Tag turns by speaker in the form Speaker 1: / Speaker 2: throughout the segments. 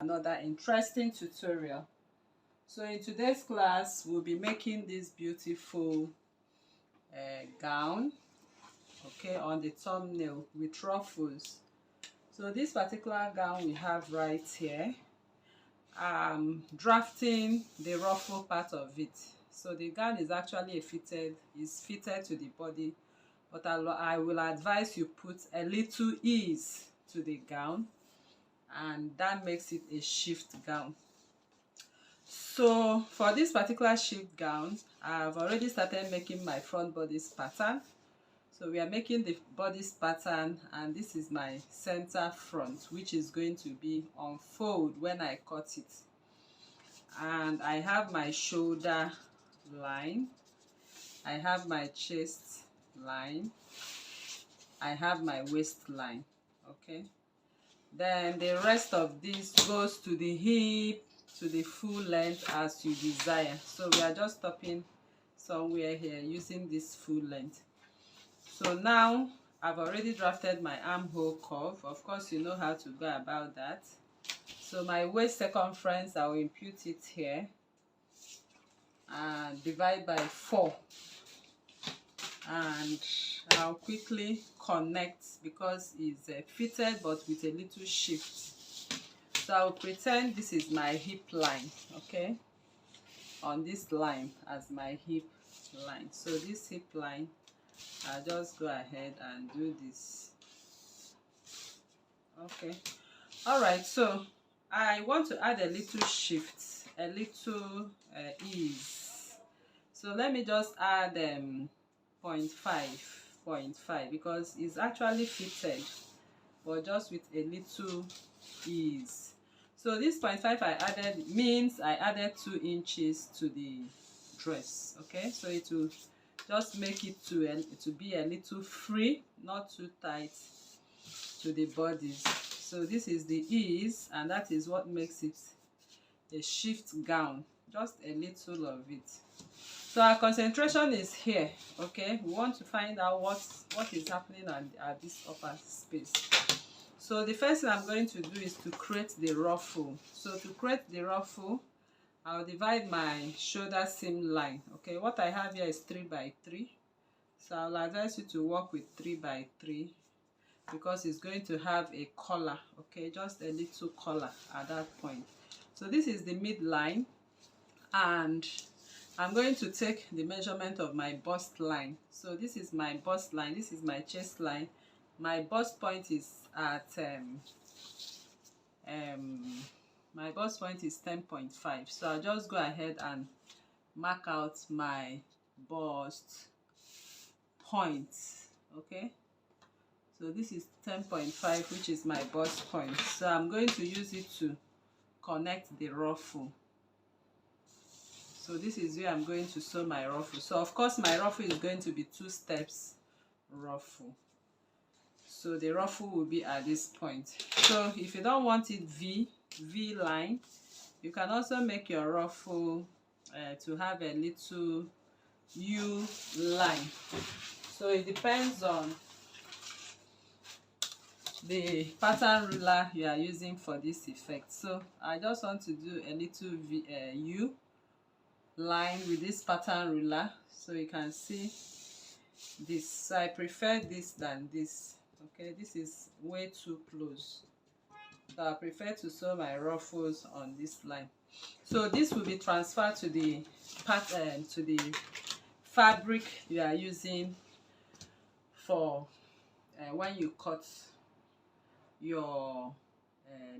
Speaker 1: another interesting tutorial. So in today's class we'll be making this beautiful gown, okay, on the thumbnail with ruffles. So this particular gown we have right here, drafting the ruffle part of it. So the gown is actually fitted to the body, but I will advise you put a little ease to the gown, and that makes it a shift gown. So for this particular shift gown, I've already started making my front bodice pattern. So we are making the bodice pattern, and this is my center front, which is going to be on fold when I cut it. And I have my shoulder line, I have my chest line, I have my waistline, okay. Then the rest of this goes to the hip, to the full length as you desire. So we are just stopping somewhere here using this full length. So now I've already drafted my armhole curve. Of course you know how to go about that. So my waist circumference, I will impute it here and divide by 4, and I'll quickly connect because it's fitted but with a little shift. So I'll pretend this is my hip line, okay, on this line as my hip line. So this hip line, I'll just go ahead and do this, okay. All right, so I want to add a little shift, a little ease. So let me just add 0.5 because it's actually fitted, but just with a little ease. So this 0.5 I added means I added 2 inches to the dress, okay. So it will just make it to be a little free, not too tight to the bodies. So this is the ease, and that is what makes it a shift gown, just a little of it. So our concentration is here, okay. We want to find out what is happening at this upper space. So the first thing I'm going to do is to create the ruffle. So to create the ruffle, I'll divide my shoulder seam line, okay. What I have here is 3 by 3. So I'll advise you to work with 3 by 3 because it's going to have a collar, okay, just a little collar at that point. So this is the midline, and I'm going to take the measurement of my bust line. So this is my bust line, this is my chest line. My bust point is at my bust point is 10.5. So I'll just go ahead and mark out my bust point, okay. So this is 10.5, which is my bust point. So I'm going to use it to connect the ruffle. So this is where I'm going to sew my ruffle. So of course my ruffle is going to be 2 steps ruffle. So the ruffle will be at this point. So if you don't want it V line, you can also make your ruffle to have a little U line. So it depends on the pattern ruler you are using for this effect. So I just want to do a little U line with this pattern ruler, so you can see this. So I prefer this than this, okay. This is way too close, so I prefer to sew my ruffles on this line. So this will be transferred to the pattern, to the fabric you are using for when you cut your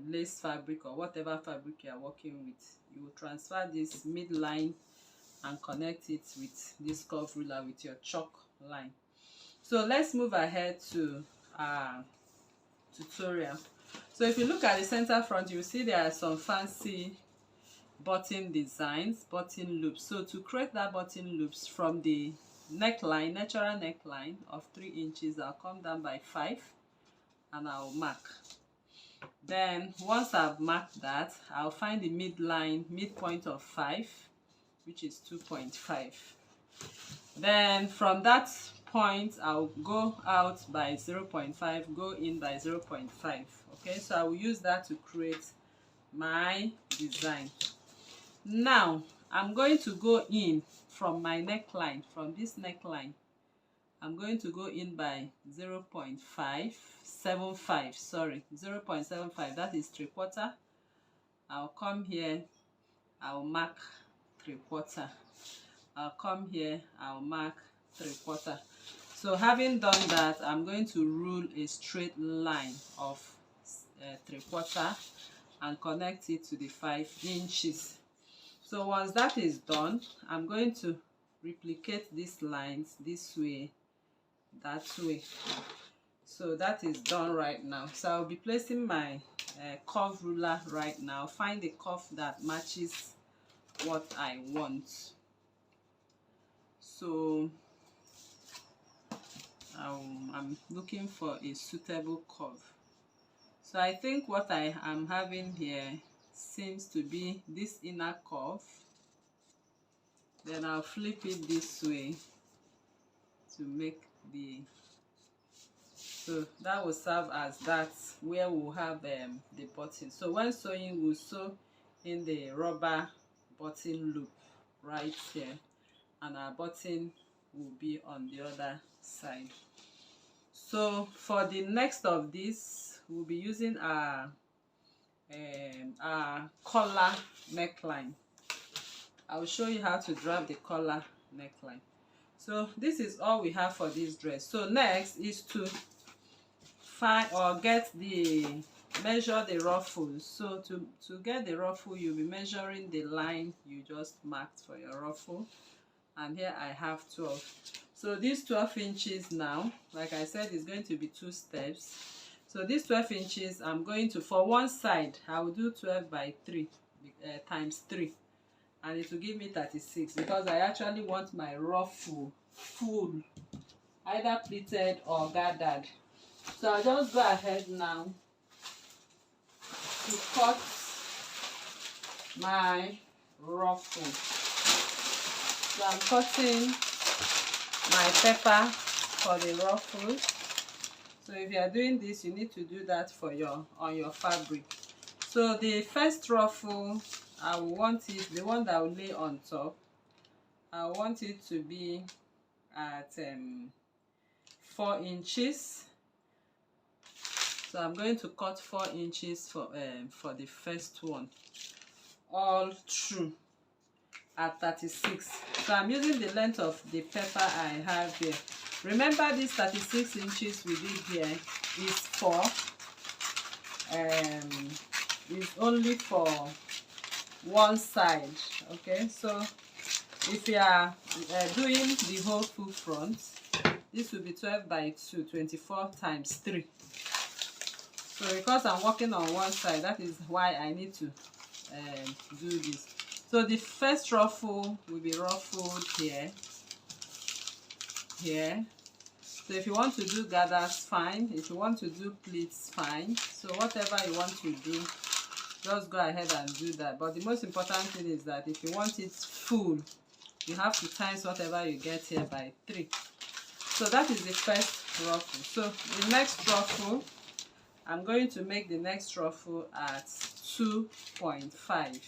Speaker 1: lace fabric or whatever fabric you are working with. You will transfer this midline and connect it with this curve ruler with your chalk line. So let's move ahead to our tutorial. So if you look at the center front, you see there are some fancy button designs, button loops. So to create that button loops from the neckline, natural neckline of 3 inches, I'll come down by 5 and I'll mark. Then once I've marked that, I'll find the midline, midpoint of 5, which is 2.5. Then from that point, I'll go out by 0.5, go in by 0.5. Okay, so I will use that to create my design. Now I'm going to go in from my neckline, from this neckline. I'm going to go in by 0.575, sorry, 0.75, that is 3/4. I'll come here, I'll mark 3/4. I'll come here, I'll mark 3/4. So having done that, I'm going to rule a straight line of 3/4 and connect it to the 5 inches. So once that is done, I'm going to replicate these lines this way, that way. So that is done right now. So I'll be placing my curve ruler right now. Find a curve that matches what I want. So I'm looking for a suitable curve. So I think what I am having here seems to be this inner curve. Then I'll flip it this way to make the, so that will serve as that where we'll have the button. So when sewing, we'll sew in the rubber button loop right here, and our button will be on the other side. So for the next of this, we'll be using our collar neckline. I'll show you how to drop the collar neckline. So this is all we have for this dress. So next is to find or get the measure the ruffles. So to get the ruffle, you'll be measuring the line you just marked for your ruffle, and here I have 12. So these 12 inches now, like I said, is going to be 2 steps. So these 12 inches, I'm going to, for one side, I will do 12 by 3 times 3, and it will give me 36, because I actually want my ruffle full, either pleated or gathered. So I'll just go ahead now to cut my ruffle. So I'm cutting my pepper for the ruffles. So if you are doing this, you need to do that for on your fabric. So the first ruffle, I will want it, the one that I will lay on top, I want it to be at 4 inches. So I'm going to cut 4 inches for the first one, all through at 36. So I'm using the length of the pepper I have here. Remember, this 36 inches we did here is only for one side. Okay, so if you are doing the whole full front, this will be 12 by 2, 24 times 3. So because I'm working on one side, that is why I need to do this. So the first ruffle will be ruffled here. So if you want to do gathers, fine. If you want to do pleats, fine. So whatever you want to do, just go ahead and do that. But the most important thing is that if you want it full, you have to times whatever you get here by 3. So that is the first ruffle. So the next ruffle, I'm going to make the next ruffle at 2.5.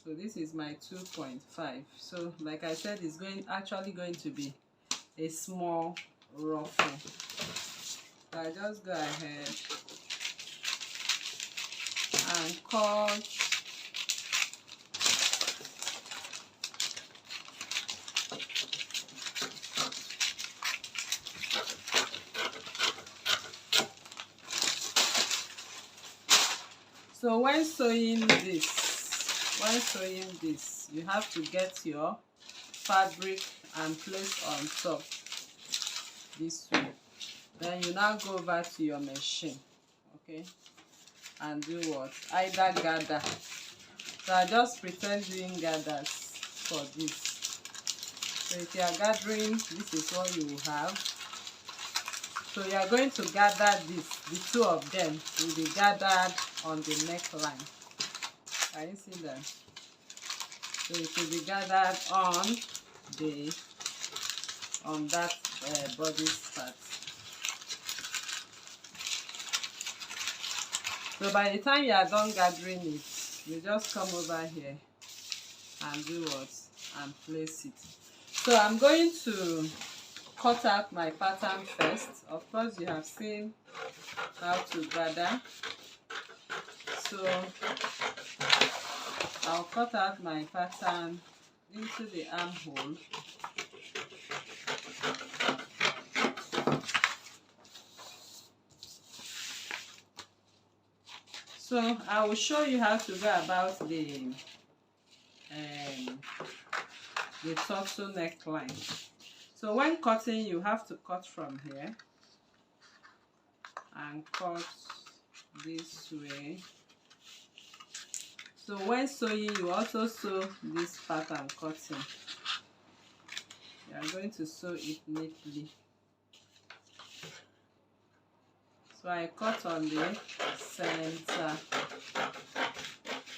Speaker 1: So this is my 2.5. So like I said, it's actually going to be a small ruffle. So I just go ahead and cut So when sewing this, you have to get your fabric and place on top this way. Then you now go over to your machine, okay, and do what? Either gather. So I just pretend doing gathers for this. So if you are gathering, this is what you will have. So you are going to gather this. The two of them will be gathered on the neckline. Can you see that? So it will be gathered on that body part. So by the time you are done gathering it, you just come over here and do what? And place it. So I'm going to cut out my pattern first. Of course, you have seen how to gather. So I'll cut out my pattern into the armhole. So I will show you how to go about the turtle neckline. So when cutting, you have to cut from here and cut this way. So when sewing, you also sew this pattern cutting. You are going to sew it neatly. So I cut on the center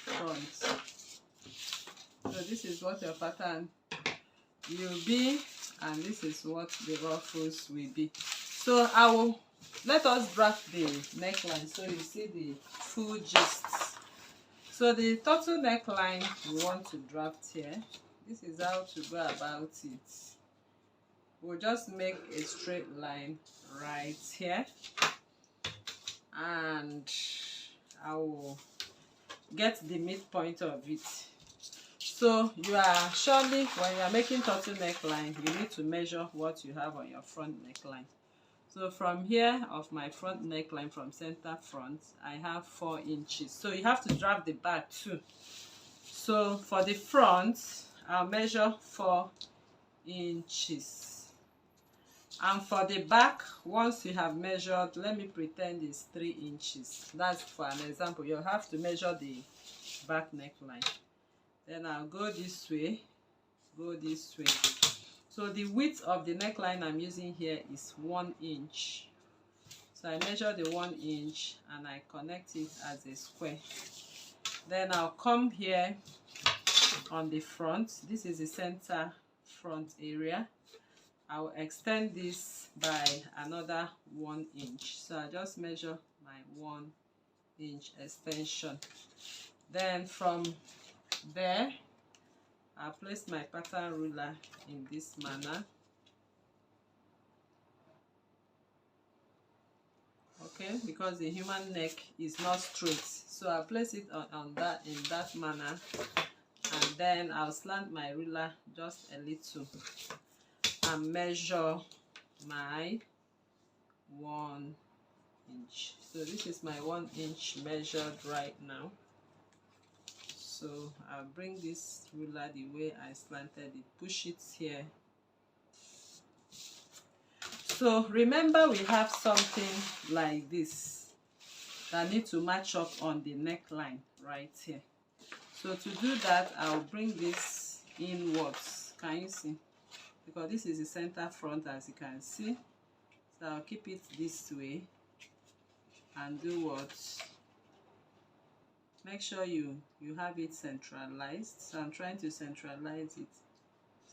Speaker 1: front. So this is what your pattern will be, and this is what the ruffles will be. So let us draft the neckline so you see the full gist. So the turtle neckline we want to draft here. This is how to go about it. We'll just make a straight line right here, and I will get the midpoint of it. So you are surely, when you are making turtle neckline, you need to measure what you have on your front neckline. So from here of my front neckline, from center front, I have 4 inches. So you have to draft the back too. So for the front, I'll measure 4 inches. And for the back, once you have measured, let me pretend it's 3 inches. That's for an example. You'll have to measure the back neckline. Then I'll go this way, go this way. So the width of the neckline I'm using here is 1 inch. So I measure the 1 inch and I connect it as a square. Then I'll come here on the front. This is the center front area. I will extend this by another 1 inch. So I just measure my 1 inch extension. Then from there, I'll place my pattern ruler in this manner. Okay, because the human neck is not straight. So I'll place it in that manner, and then I'll slant my ruler just a little and measure my 1 inch. So this is my 1 inch measured right now. So I'll bring this ruler the way I slanted it, push it here. So remember, we have something like this that need to match up on the neckline right here. So to do that, I'll bring this inwards. Can you see? Because this is the center front, as you can see. So I'll keep it this way and do what? Make sure you have it centralized. So I'm trying to centralize it.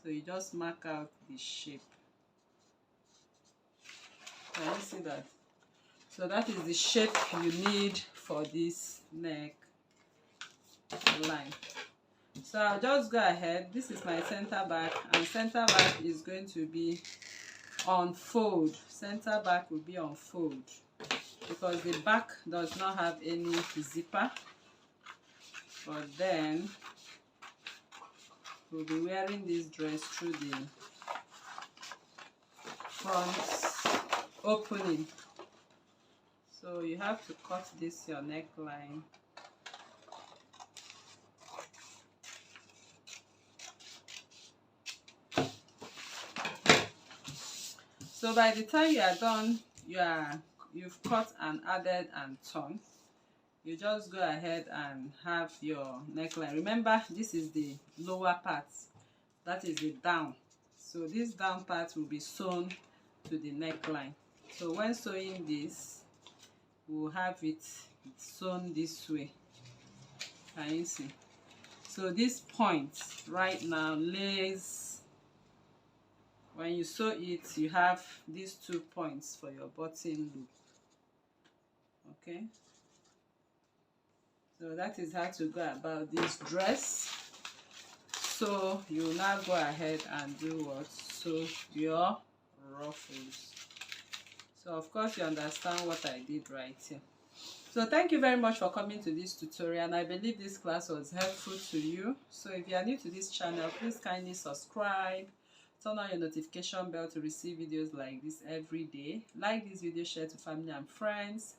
Speaker 1: So you just mark out the shape. Can you see that? So that is the shape you need for this neck line. So I'll just go ahead. This is my center back, and center back is going to be on fold. Center back will be on fold because the back does not have any zipper. But then we'll be wearing this dress through the front opening. So you have to cut this your neckline. So by the time you are done, you've cut and added and torn. You just go ahead and have your neckline. Remember, this is the lower part, that is the down. So this down part will be sewn to the neckline. So when sewing this, we'll have it sewn this way. Can you see? So this point right now lays, when you sew it, you have these 2 points for your button loop. Okay. So that is how to go about this dress. So you will now go ahead and do what? Sew your ruffles. So of course you understand what I did right here. So thank you very much for coming to this tutorial, and I believe this class was helpful to you. So if you are new to this channel, please kindly subscribe, turn on your notification bell to receive videos like this every day. Like this video, share to family and friends.